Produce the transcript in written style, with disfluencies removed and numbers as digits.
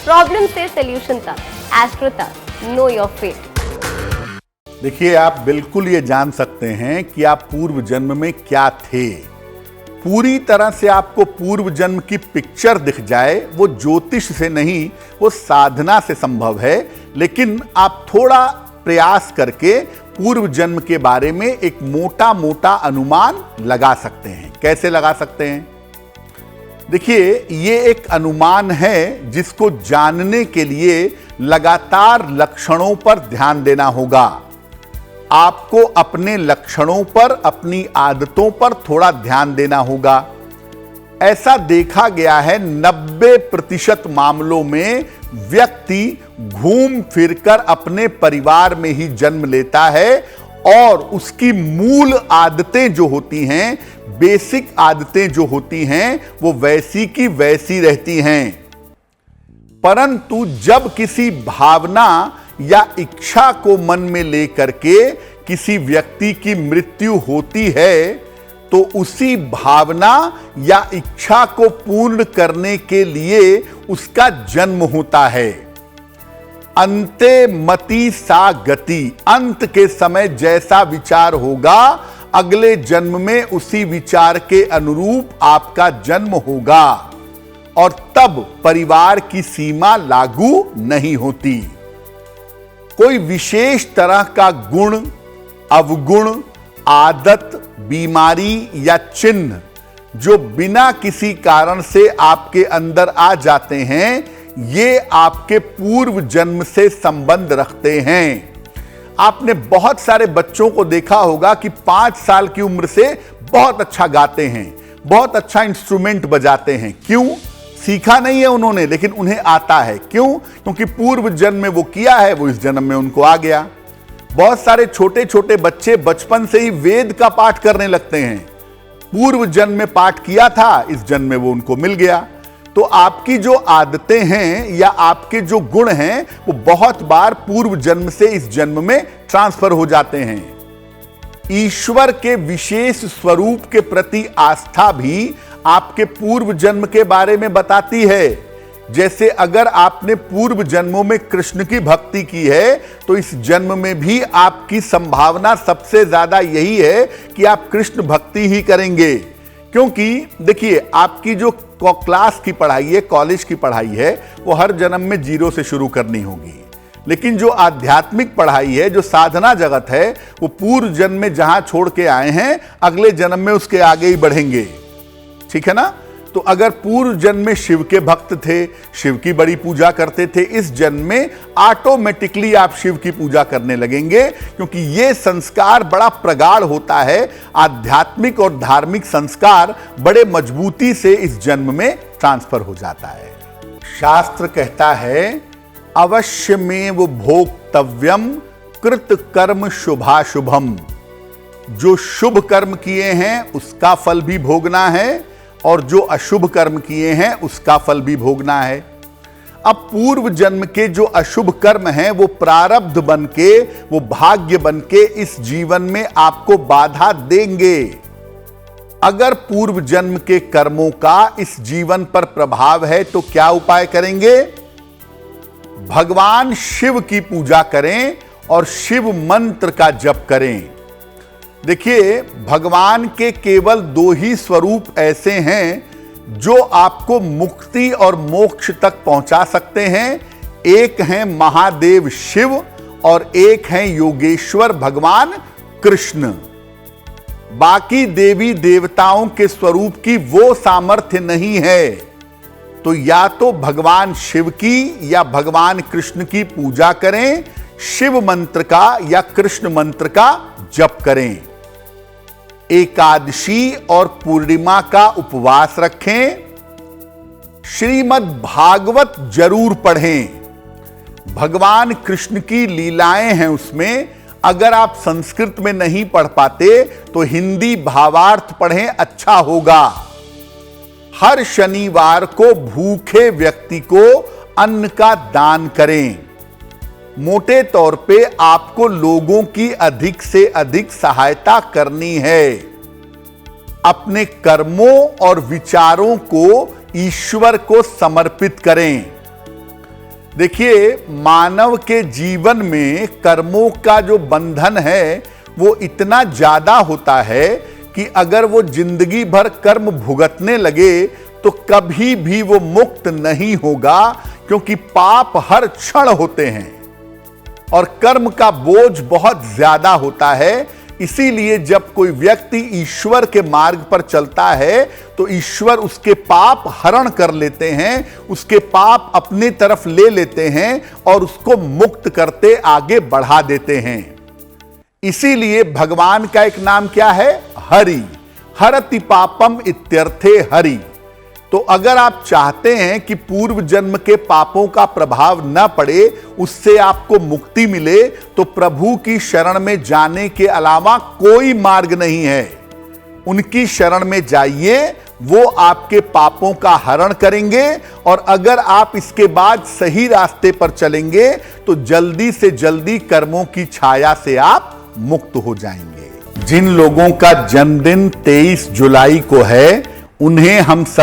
Problem से solution तक, astro तक, नो योर फेट। देखिए, आप बिल्कुल ये जान सकते हैं कि आप पूर्व जन्म में क्या थे। पूरी तरह से आपको पूर्व जन्म की पिक्चर दिख जाए, वो ज्योतिष से नहीं, वो साधना से संभव है। लेकिन आप थोड़ा प्रयास करके पूर्व जन्म के बारे में एक मोटा मोटा अनुमान लगा सकते हैं। कैसे लगा सकते हैं? देखिए, ये एक अनुमान है जिसको जानने के लिए लगातार लक्षणों पर ध्यान देना होगा। आपको अपने लक्षणों पर, अपनी आदतों पर थोड़ा ध्यान देना होगा। ऐसा देखा गया है 90% मामलों में व्यक्ति घूम फिरकर अपने परिवार में ही जन्म लेता है और उसकी मूल आदतें जो होती हैं, बेसिक आदतें जो होती हैं, वो वैसी की वैसी रहती हैं। परंतु जब किसी भावना या इच्छा को मन में लेकर के किसी व्यक्ति की मृत्यु होती है, तो उसी भावना या इच्छा को पूर्ण करने के लिए उसका जन्म होता है। अंते मति सा गति, अंत के समय जैसा विचार होगा, अगले जन्म में उसी विचार के अनुरूप आपका जन्म होगा और तब परिवार की सीमा लागू नहीं होती। कोई विशेष तरह का गुण, अवगुण, आदत, बीमारी या चिन्ह जो बिना किसी कारण से आपके अंदर आ जाते हैं, ये आपके पूर्व जन्म से संबंध रखते हैं। आपने बहुत सारे बच्चों को देखा होगा कि 5 साल की उम्र से बहुत अच्छा गाते हैं, बहुत अच्छा इंस्ट्रूमेंट बजाते हैं। क्यों? सीखा नहीं है उन्होंने, लेकिन उन्हें आता है। क्यों? क्योंकि पूर्व जन्म में वो किया है, वो इस जन्म में उनको आ गया। बहुत सारे छोटे छोटे बच्चे बचपन से ही वेद का पाठ करने लगते हैं। पूर्व जन्म में पाठ किया था, इस जन्म में वो उनको मिल गया। तो आपकी जो आदतें हैं या आपके जो गुण हैं, वो बहुत बार पूर्व जन्म से इस जन्म में ट्रांसफर हो जाते हैं। ईश्वर के विशेष स्वरूप के प्रति आस्था भी आपके पूर्व जन्म के बारे में बताती है। जैसे अगर आपने पूर्व जन्मों में कृष्ण की भक्ति की है, तो इस जन्म में भी आपकी संभावना सबसे ज्यादा यही है कि आप कृष्ण भक्ति ही करेंगे। क्योंकि देखिए, आपकी जो क्लास की पढ़ाई है, कॉलेज की पढ़ाई है, वो हर जन्म में 0 से शुरू करनी होगी। लेकिन जो आध्यात्मिक पढ़ाई है, जो साधना जगत है, वो पूर्व जन्म में जहां छोड़ के आए हैं, अगले जन्म में उसके आगे ही बढ़ेंगे। ठीक है ना? तो अगर पूर्व जन्म में शिव के भक्त थे, शिव की बड़ी पूजा करते थे, इस जन्म में ऑटोमेटिकली आप शिव की पूजा करने लगेंगे, क्योंकि ये संस्कार बड़ा प्रगाढ़ होता है। आध्यात्मिक और धार्मिक संस्कार बड़े मजबूती से इस जन्म में ट्रांसफर हो जाता है। शास्त्र कहता है, अवश्यमेव भोक्तव्यम कृत कर्म शुभाशुभम। जो शुभ कर्म किए हैं उसका फल भी भोगना है, और जो अशुभ कर्म किए हैं उसका फल भी भोगना है। अब पूर्व जन्म के जो अशुभ कर्म हैं, वो प्रारब्ध बनके, वो भाग्य बनके इस जीवन में आपको बाधा देंगे। अगर पूर्व जन्म के कर्मों का इस जीवन पर प्रभाव है, तो क्या उपाय करेंगे? भगवान शिव की पूजा करें और शिव मंत्र का जप करें। देखिए, भगवान के केवल 2 ही स्वरूप ऐसे हैं जो आपको मुक्ति और मोक्ष तक पहुंचा सकते हैं। एक हैं महादेव शिव और एक हैं योगेश्वर भगवान कृष्ण। बाकी देवी देवताओं के स्वरूप की वो सामर्थ्य नहीं है। तो या तो भगवान शिव की या भगवान कृष्ण की पूजा करें, शिव मंत्र का या कृष्ण मंत्र का जप करें। एकादशी और पूर्णिमा का उपवास रखें। श्रीमद् भागवत जरूर पढ़ें। भगवान कृष्ण की लीलाएं हैं उसमें। अगर आप संस्कृत में नहीं पढ़ पाते तो हिंदी भावार्थ पढ़ें, अच्छा होगा। हर शनिवार को भूखे व्यक्ति को अन्न का दान करें। मोटे तौर पे आपको लोगों की अधिक से अधिक सहायता करनी है। अपने कर्मों और विचारों को ईश्वर को समर्पित करें। देखिए, मानव के जीवन में कर्मों का जो बंधन है वो इतना ज्यादा होता है कि अगर वो जिंदगी भर कर्म भुगतने लगे तो कभी भी वो मुक्त नहीं होगा, क्योंकि पाप हर क्षण होते हैं और कर्म का बोझ बहुत ज्यादा होता है। इसीलिए जब कोई व्यक्ति ईश्वर के मार्ग पर चलता है तो ईश्वर उसके पाप हरण कर लेते हैं, उसके पाप अपने तरफ ले लेते हैं और उसको मुक्त करते आगे बढ़ा देते हैं। इसीलिए भगवान का एक नाम क्या है? हरि। हरति पापम इत्यर्थे हरि। तो अगर आप चाहते हैं कि पूर्व जन्म के पापों का प्रभाव न पड़े, उससे आपको मुक्ति मिले, तो प्रभु की शरण में जाने के अलावा कोई मार्ग नहीं है। उनकी शरण में जाइए, वो आपके पापों का हरण करेंगे और अगर आप इसके बाद सही रास्ते पर चलेंगे तो जल्दी से जल्दी कर्मों की छाया से आप मुक्त हो जाएंगे। जिन लोगों का जन्मदिन 23 जुलाई को है, उन्हें हम सब